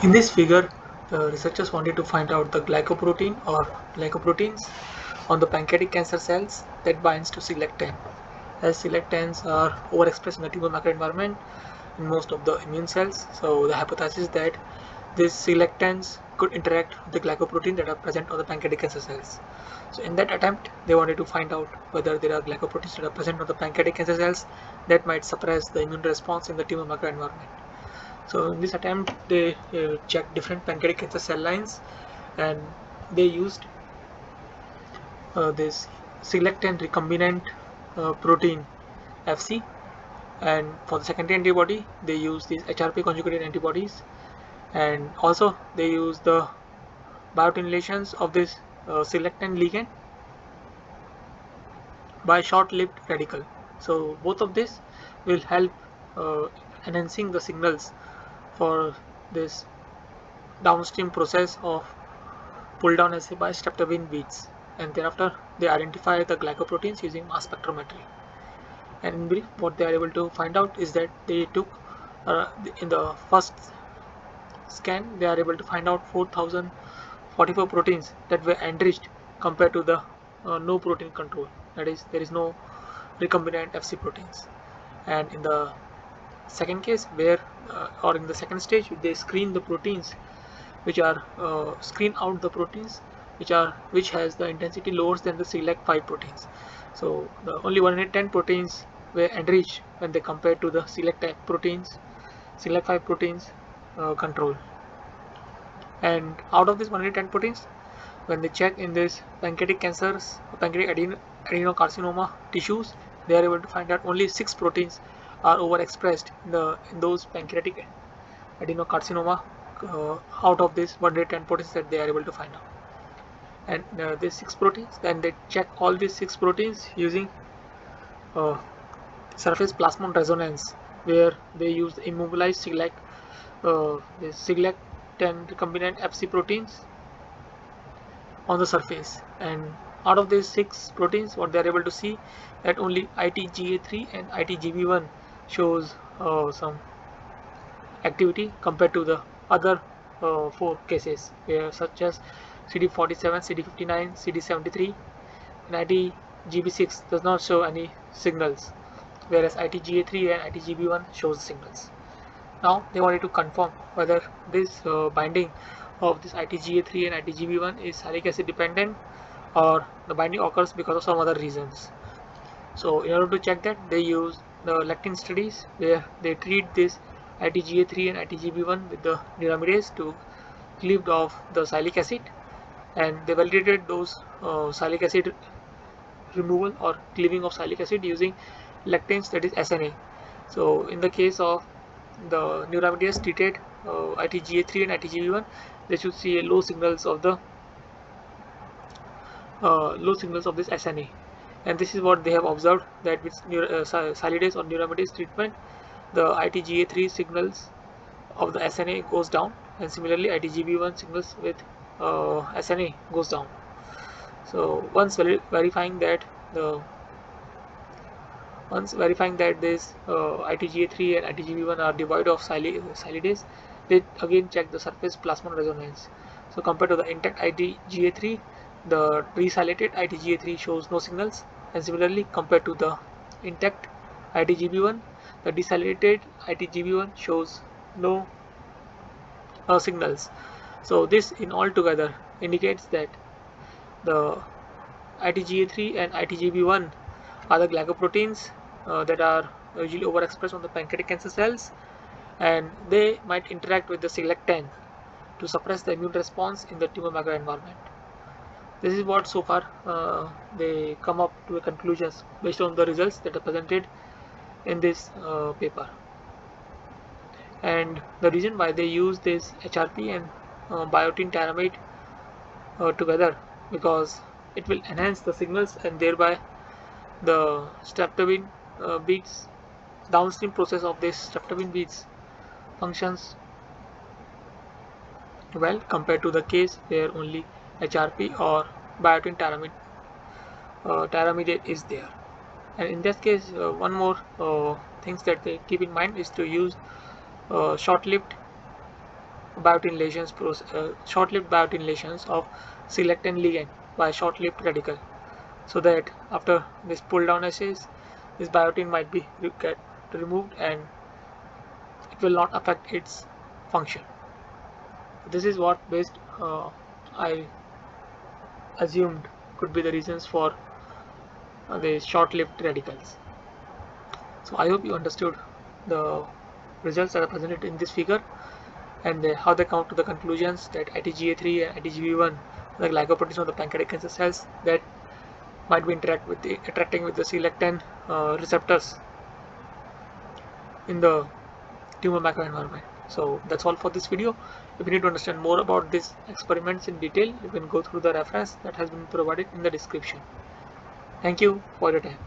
In this figure, the researchers wanted to find out the glycoprotein or glycoproteins on the pancreatic cancer cells that binds to Siglec-10. As Siglec-10s are overexpressed in the tumor microenvironment in most of the immune cells, so the hypothesis is that these Siglec-10s could interact with the glycoprotein that are present on the pancreatic cancer cells. So in that attempt, they wanted to find out whether there are glycoproteins that are present on the pancreatic cancer cells that might suppress the immune response in the tumor microenvironment. So in this attempt, they checked different pancreatic cancer cell lines, and they used this Siglec-10 recombinant protein FC, and for the secondary antibody, they use these HRP conjugated antibodies, and also they use the biotinylation of this Siglec-10 ligand by short-lived radical. So both of this will help enhancing the signals for this downstream process of pull down assay by streptavidin beads, and thereafter they identify the glycoproteins using mass spectrometry. And in brief, what they are able to find out is that they took in the first scan they are able to find out 4044 proteins that were enriched compared to the no protein control, that is there is no recombinant FC proteins. And in the second case where or in the second stage, they screen the proteins which are screen out the proteins which has the intensity lower than the Siglec-5 proteins. So the only 110 proteins were enriched when they compared to the Siglec-5 proteins control. And out of these 110 proteins, when they check in this pancreatic cancers, pancreatic adenocarcinoma tissues, they are able to find out only 6 proteins are overexpressed in those pancreatic adenocarcinoma out of this 110 proteins that they are able to find out. And these 6 proteins, then they check all these 6 proteins using surface plasmon resonance, where they use the immobilized the Siglec-10 recombinant FC proteins on the surface. And out of these 6 proteins, what they are able to see that only ITGA3 and ITGB1 shows some activity compared to the other 4 cases, such as CD47, CD59, CD73, and ITGB6 does not show any signals, whereas ITGA3 and ITGB1 shows signals. Now they wanted to confirm whether this binding of this ITGA3 and ITGB1 is sialic acid dependent, or the binding occurs because of some other reasons. So in order to check that, they use the Lectin studies, where they treat this ITGA3 and ITGB1 with the neuraminidase to cleave off the sialic acid, and they validated those sialic acid removal or cleaving of sialic acid using lectins, that is SNA. So in the case of the neuraminidase treated ITGA3 and ITGB1, they should see low signals of this SNA. And this is what they have observed, that with sialidase or neuraminidase treatment, the ITGA3 signals of the SNA goes down, and similarly ITGB1 signals with SNA goes down. So once verifying that this ITGA3 and ITGB1 are devoid of sialidase, they again check the surface plasmon resonance. So compared to the intact ITGA3, the resilated ITGA3 shows no signals, and similarly compared to the intact ITGB1, the desilated ITGB1 shows no signals. So this in all together indicates that the ITGA3 and ITGB1 are the glycoproteins that are usually overexpressed on the pancreatic cancer cells, and they might interact with the Siglec-10 to suppress the immune response in the tumor microenvironment. This is what so far they come up to a conclusions based on the results that are presented in this paper. And the reason why they use this HRP and biotin tyramide together, because it will enhance the signals, and thereby the streptavidin beads, downstream process of this streptavidin beads functions well compared to the case where only HRP or biotin tyramide is there. And in this case, one more things that they keep in mind is to use short-lived biotin lesions, short-lived biotin lesions of Siglec-10 ligand by short-lived radical, so that after this pull-down assays, this biotin might be get removed and it will not affect its function. This is what I assumed could be the reasons for the short-lived radicals. So I hope you understood the results that are presented in this figure and how they come to the conclusions that ITGA3 and ITGB1, the glycoproteins of the pancreatic cancer cells, that might be interacting with the Siglec-10 receptors in the tumor microenvironment. So that's all for this video. If you need to understand more about these experiments in detail, you can go through the reference that has been provided in the description. Thank you for your time.